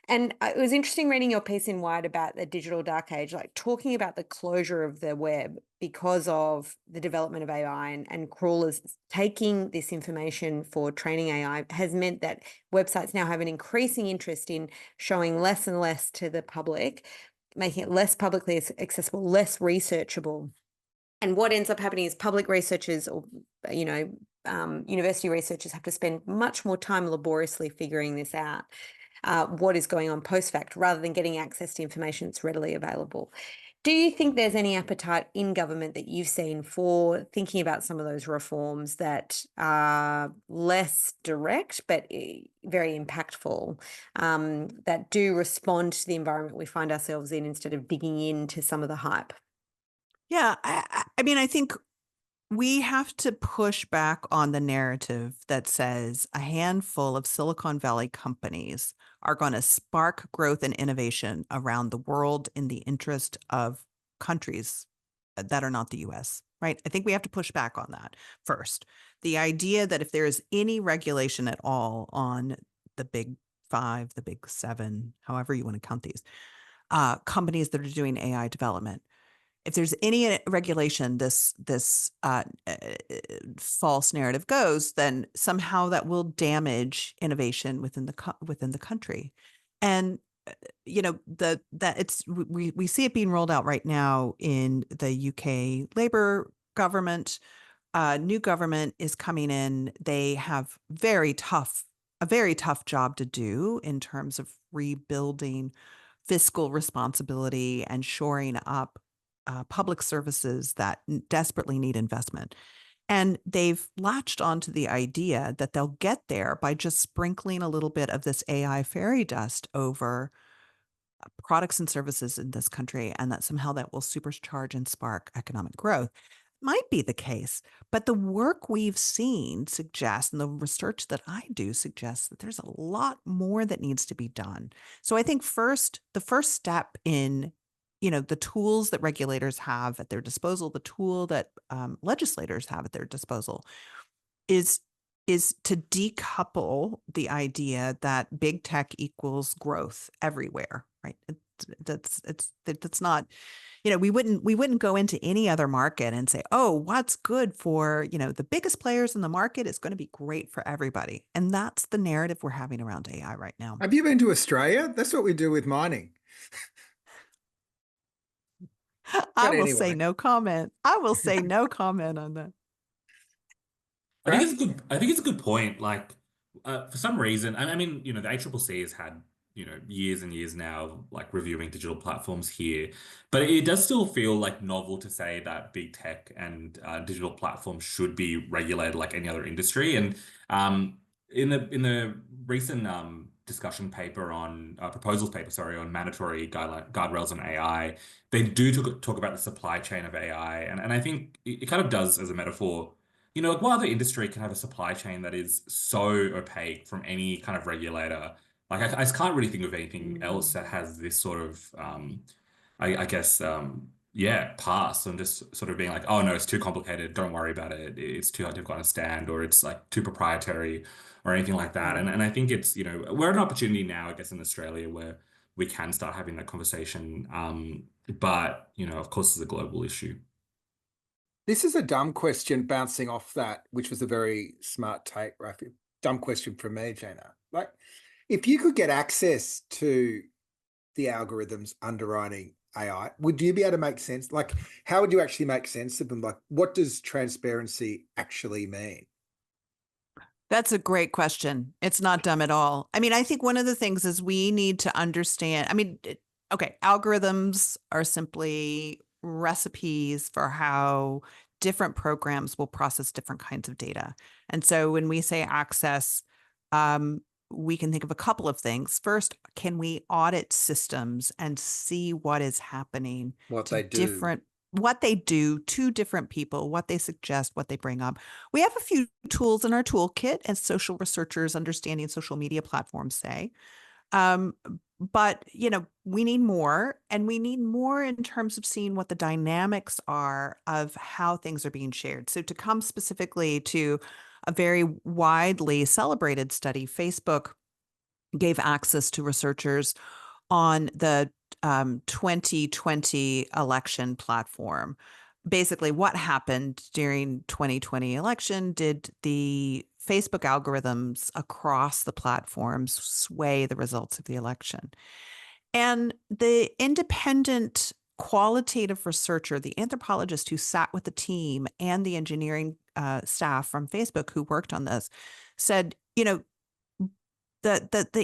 And it was interesting reading your piece in Wired about the digital dark age, like talking about the closure of the web because of the development of AI and crawlers taking this information for training AI has meant that websites now have an increasing interest in showing less and less to the public, making it less publicly accessible, less researchable. And what ends up happening is public researchers or, university researchers have to spend much more time laboriously figuring this out. What is going on post fact, rather than getting access to information that's readily available. Do you think there's any appetite in government that you've seen for thinking about some of those reforms that are less direct but very impactful, that do respond to the environment we find ourselves in instead of digging into some of the hype? Yeah, I mean, I think we have to push back on the narrative that says a handful of Silicon Valley companies are going to spark growth and innovation around the world in the interest of countries that are not the US, right? I think we have to push back on that first. The idea that if there is any regulation at all on the big five, the big seven, however you want to count these, companies that are doing AI development, if there's any regulation, this false narrative goes, then somehow that will damage innovation within the country. And we see it being rolled out right now in the UK Labour government. New government is coming in. They have a very tough job to do in terms of rebuilding fiscal responsibility and shoring up public services that desperately need investment. And they've latched onto the idea that they'll get there by just sprinkling a little bit of this AI fairy dust over products and services in this country, and that somehow that will supercharge and spark economic growth. Might be the case, but the work we've seen suggests, and the research that I do suggests, that there's a lot more that needs to be done. So I think the first step in the tools that regulators have at their disposal, the tool that legislators have at their disposal, is to decouple the idea that big tech equals growth everywhere, right? That's not, we wouldn't go into any other market and say, oh, what's good for, the biggest players in the market is going to be great for everybody. And that's the narrative we're having around AI right now. Have you been to Australia? That's what we do with mining. I will say no comment. I will say no comment on that. I think it's a good point. Like, for some reason, I mean, the ACCC has had, years and years now of like reviewing digital platforms here, but it does still feel like novel to say that big tech and digital platforms should be regulated like any other industry. And in the recent discussion paper on proposals paper, sorry, on mandatory guardrails on AI, they do talk about the supply chain of AI, and I think it kind of does as a metaphor. Like what other industry can have a supply chain that is so opaque from any kind of regulator? Like I just can't really think of anything else that has this sort of, I guess, yeah, pass on just sort of being like, oh no, it's too complicated. Don't worry about it. It's too hard to understand, or it's like too proprietary, or anything like that. And I think it's, we're at an opportunity now, I guess, in Australia where we can start having that conversation. But of course, it's a global issue. This is a dumb question bouncing off that, which was a very smart take, Rafi. Dumb question from me, Gina. Like, if you could get access to the algorithms underwriting AI, would you be able to make sense? Like, how would you actually make sense of them? Like, what does transparency actually mean? That's a great question. It's not dumb at all. I mean, I think one of the things is we need to understand, okay, algorithms are simply recipes for how different programs will process different kinds of data. And so when we say access, we can think of a couple of things. First, can we audit systems and see what is happening? What they do to different people, what they suggest, what they bring up. We have a few tools in our toolkit, as social researchers understanding social media platforms say. But, we need more, and we need more in terms of seeing what the dynamics are of how things are being shared. So to come specifically to a very widely celebrated study, Facebook gave access to researchers on the 2020 election platform. Basically, what happened during 2020 election? Did the Facebook algorithms across the platforms sway the results of the election? And the independent qualitative researcher, the anthropologist who sat with the team and the engineering staff from Facebook who worked on this, said, the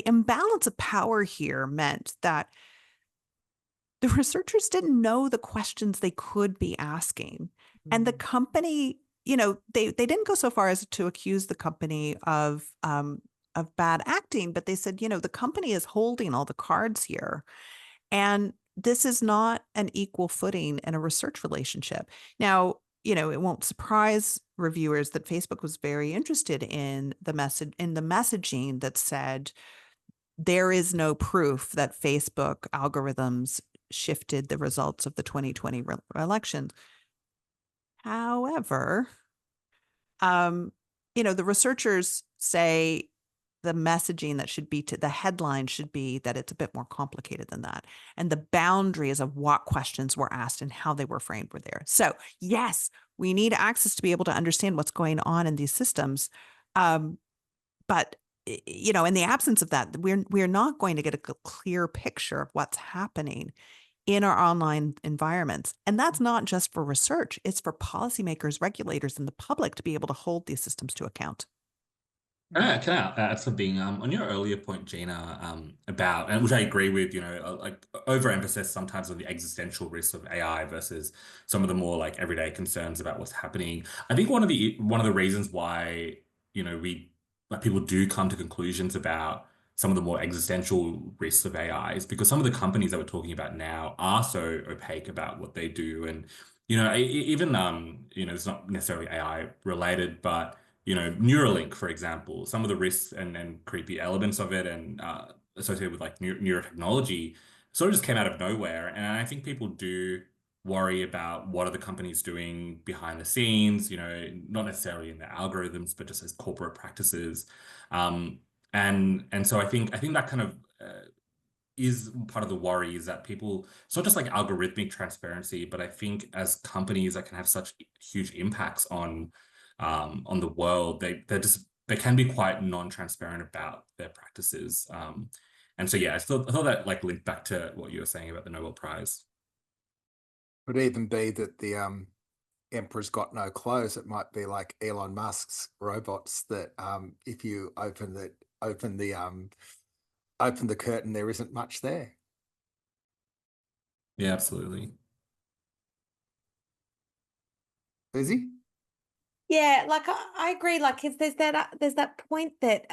imbalance of power here meant that the researchers didn't know the questions they could be asking. And the company, they didn't go so far as to accuse the company of bad acting, but they said, the company is holding all the cards here. And this is not an equal footing in a research relationship. Now, it won't surprise reviewers that Facebook was very interested in the messaging that said there is no proof that Facebook algorithms shifted the results of the 2020 elections. However, the researchers say the messaging that should be the headline should be that it's a bit more complicated than that. And the boundaries of what questions were asked and how they were framed were there. So yes, we need access to be able to understand what's going on in these systems. But in the absence of that, we're not going to get a clear picture of what's happening in our online environments. And that's not just for research, it's for policymakers, regulators, and the public to be able to hold these systems to account. Can I add something on your earlier point, Gina, about, and which I agree with, like overemphasis sometimes on the existential risks of AI versus some of the more like everyday concerns about what's happening. I think one of the reasons why, people do come to conclusions about some of the more existential risks of AI is because some of the companies that we're talking about now are so opaque about what they do. And, even, it's not necessarily AI related, but Neuralink, for example, some of the risks and creepy elements of it and associated with like neurotechnology sort of just came out of nowhere. And I think people do worry about what are the companies doing behind the scenes, not necessarily in their algorithms, but just as corporate practices. And so I think that kind of is part of the worry is that people, it's not just like algorithmic transparency, but I think as companies that can have such huge impacts on the world, they can be quite non-transparent about their practices. And so yeah, I thought that like linked back to what you were saying about the Nobel Prize. Could even be that the emperor's got no clothes. It might be like Elon Musk's robots that if you open the curtain, there isn't much there. Yeah, absolutely. Lizzie? Yeah, like I agree. Like there's that point that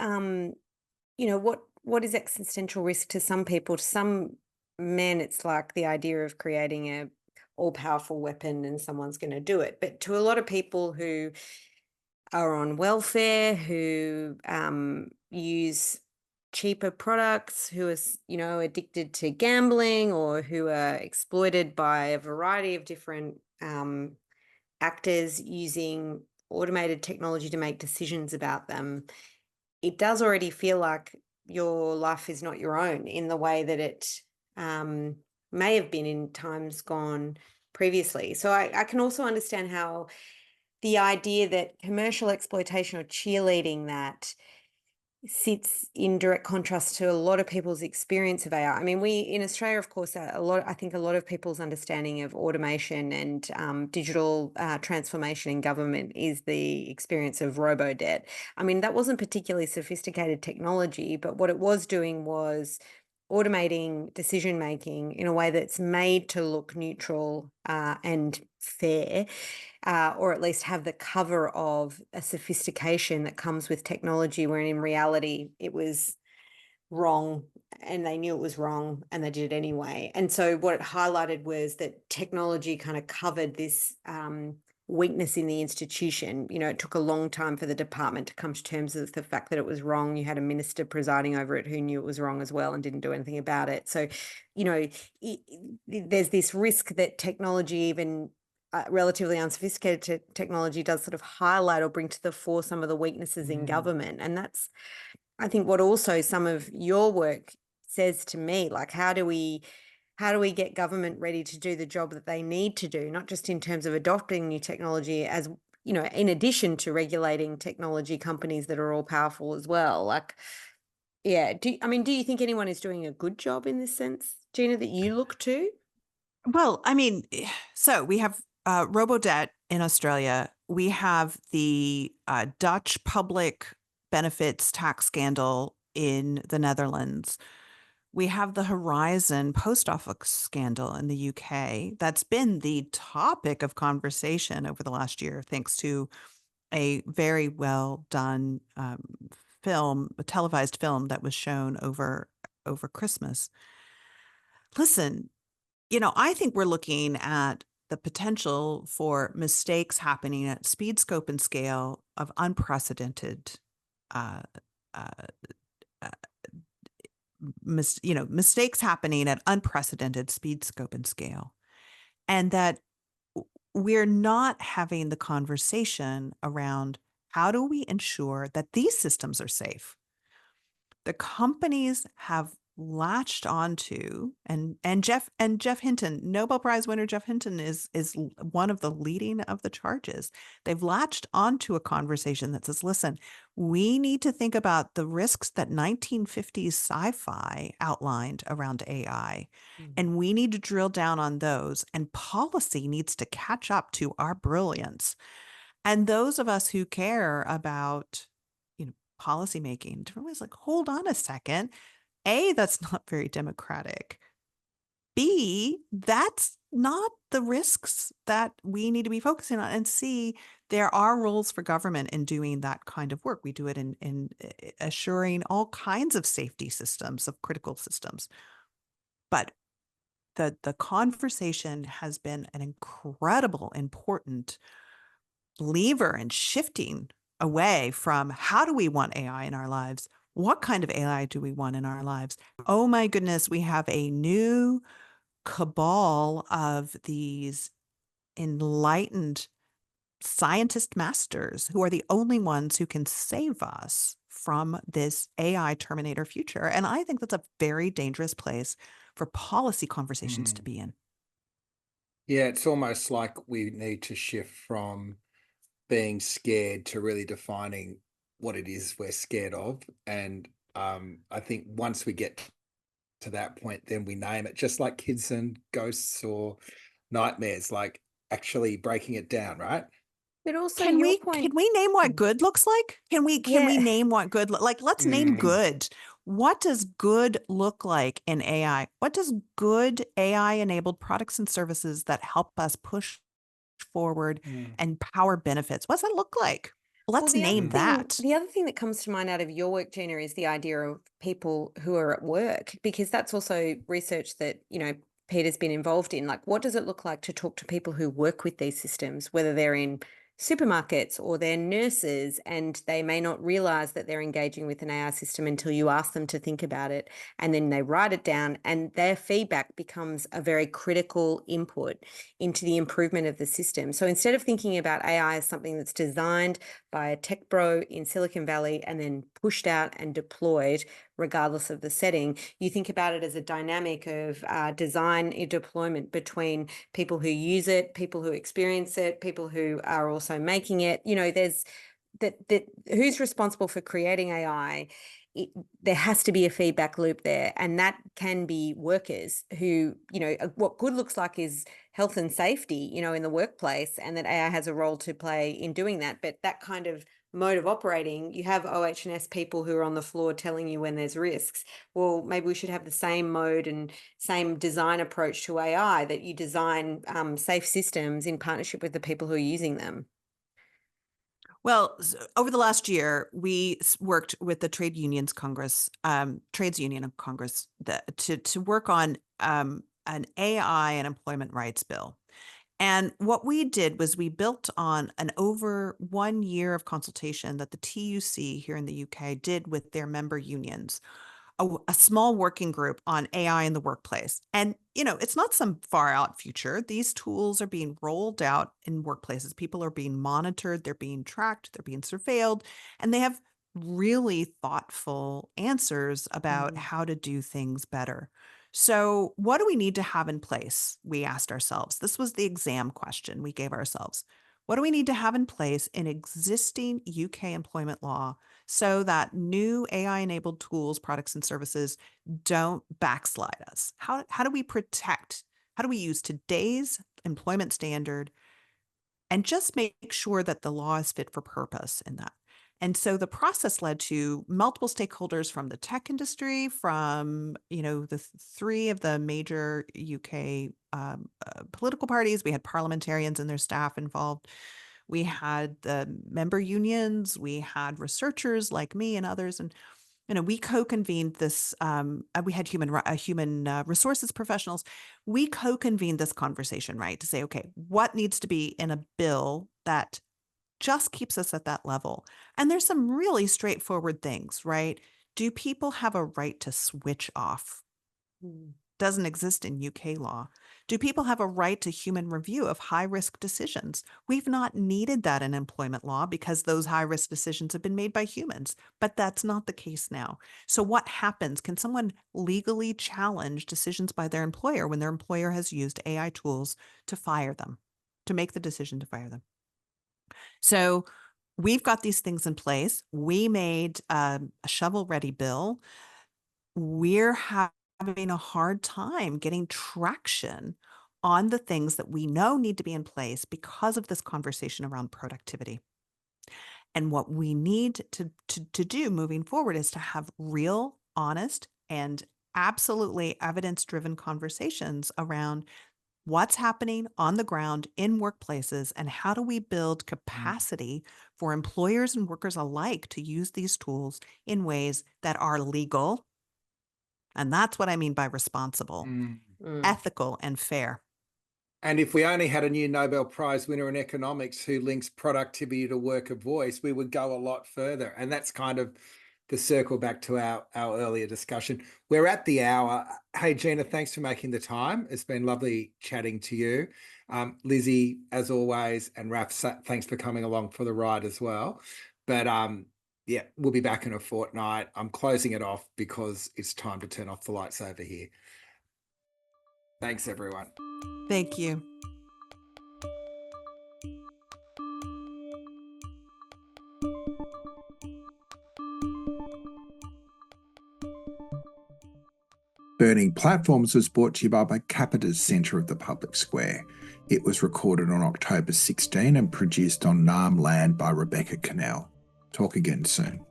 what is existential risk to some people? To some men, it's like the idea of creating a all-powerful weapon and someone's going to do it. But to a lot of people who are on welfare, who use cheaper products, who are addicted to gambling, or who are exploited by a variety of different actors using automated technology to make decisions about them, it does already feel like your life is not your own in the way that it may have been in times gone previously. So I can also understand how the idea that commercial exploitation or cheerleading that sits in direct contrast to a lot of people's experience of AI. I mean, we in Australia, of course, I think a lot of people's understanding of automation and digital transformation in government is the experience of robo-debt. I mean, that wasn't particularly sophisticated technology, but what it was doing was automating decision making in a way that's made to look neutral and fair. Or at least have the cover of a sophistication that comes with technology, when in reality it was wrong and they knew it was wrong and they did it anyway. And so what it highlighted was that technology kind of covered this weakness in the institution. It took a long time for the department to come to terms with the fact that it was wrong. You had a minister presiding over it who knew it was wrong as well and didn't do anything about it. So, there's this risk that technology, even relatively unsophisticated technology, does sort of highlight or bring to the fore some of the weaknesses in government. And that's, I think, what also some of your work says to me, like, how do we get government ready to do the job that they need to do, not just in terms of adopting new technology, as, in addition to regulating technology companies that are all powerful as well. Like, yeah. Do you think anyone is doing a good job in this sense, Gina, that you look to? Well, I mean, so we have robo-debt in Australia. We have the Dutch public benefits tax scandal in the Netherlands. We have the Horizon post office scandal in the UK. That's been the topic of conversation over the last year, thanks to a very well done film, a televised film that was shown over Christmas. Listen, I think we're looking at the potential for mistakes happening at speed, scope, and scale of unprecedented uh, uh, mistakes happening at unprecedented speed, scope, and scale. And that we're not having the conversation around how do we ensure that these systems are safe? The companies have latched onto, and Jeff Hinton, Nobel Prize winner Jeff Hinton is one of the leading of the charges. They've latched onto a conversation that says, listen, we need to think about the risks that 1950s sci-fi outlined around AI, and we need to drill down on those, and policy needs to catch up to our brilliance. And those of us who care about policymaking, different ways, like, hold on a second. A, that's not very democratic. B, that's not the risks that we need to be focusing on. And C, there are roles for government in doing that kind of work. We do it in assuring all kinds of safety systems, of critical systems. But the conversation has been an incredible, important lever in shifting away from how do we want AI in our lives? What kind of AI do we want in our lives? Oh my goodness, we have a new cabal of these enlightened scientist masters who are the only ones who can save us from this AI Terminator future. And I think that's a very dangerous place for policy conversations to be in. Yeah, it's almost like we need to shift from being scared to really defining what it is we're scared of. And I think once we get to that point, then we name it, just like kids and ghosts or nightmares, like actually breaking it down, right? But also Can your we point, name what good looks like? Can we Yeah. name what good like let's name good. What does good look like in AI? What does good AI enabled products and services that help us push forward and power benefits? What's that look like? Let's name that. The other thing that comes to mind out of your work, Gina, is the idea of people who are at work, because that's also research that, Peter's been involved in. Like, what does it look like to talk to people who work with these systems, whether they're in supermarkets or they're nurses, and they may not realize that they're engaging with an AI system until you ask them to think about it, and then they write it down, and their feedback becomes a very critical input into the improvement of the system. So instead of thinking about AI as something that's designed by a tech bro in Silicon Valley and then pushed out and deployed regardless of the setting, you think about it as a dynamic of design and deployment between people who use it, people who experience it, people who are also making it. There's that who's responsible for creating AI. There has to be a feedback loop there, and that can be workers who, what good looks like is health and safety, in the workplace, and that AI has a role to play in doing that. But that kind of mode of operating, you have OH&S people who are on the floor telling you when there's risks. Well, maybe we should have the same mode and same design approach to AI, that you design safe systems in partnership with the people who are using them. Well, over the last year, we worked with the Trades Union of Congress, to work on an AI and employment rights bill. And what we did was we built on an over 1 year of consultation that the TUC here in the UK did with their member unions, a small working group on AI in the workplace. And, it's not some far out future. These tools are being rolled out in workplaces. People are being monitored, they're being tracked, they're being surveilled, and they have really thoughtful answers about how to do things better. So, what do we need to have in place? We asked ourselves. This was the exam question we gave ourselves. What do we need to have in place in existing UK employment law so that new AI-enabled tools, products, and services don't backslide us? How do we protect? How do we use today's employment standard and just make sure that the law is fit for purpose in that? And so the process led to multiple stakeholders from the tech industry, from, the three of the major UK political parties. We had parliamentarians and their staff involved. We had the member unions. We had researchers like me and others. And, we co-convened this. We had human resources professionals. We co-convened this conversation, right, to say, okay, what needs to be in a bill that just keeps us at that level? And there's some really straightforward things, right? Do people have a right to switch off? Doesn't exist in UK law. Do people have a right to human review of high-risk decisions? We've not needed that in employment law because those high-risk decisions have been made by humans, but that's not the case now. So what happens? Can someone legally challenge decisions by their employer when their employer has used AI tools to fire them, to make the decision to fire them? So we've got these things in place. We made a shovel-ready bill. We're having a hard time getting traction on the things that we know need to be in place because of this conversation around productivity. And what we need to do moving forward is to have real, honest, and absolutely evidence-driven conversations around what's happening on the ground in workplaces, and how do we build capacity for employers and workers alike to use these tools in ways that are legal. And that's what I mean by responsible, ethical, and fair. And if we only had a new Nobel Prize winner in economics who links productivity to work of voice, we would go a lot further. And that's kind of the circle back to our earlier discussion. We're at the hour. Hey, Gina, thanks for making the time. It's been lovely chatting to you. Lizzie, as always, and Raf, thanks for coming along for the ride as well. But yeah, we'll be back in a fortnight. I'm closing it off because it's time to turn off the lights over here. Thanks, everyone. Thank you. Burning Platforms was brought to you by Capita's Centre of the Public Square. It was recorded on October 16 and produced on Naarm land by Rebecca Cannell. Talk again soon.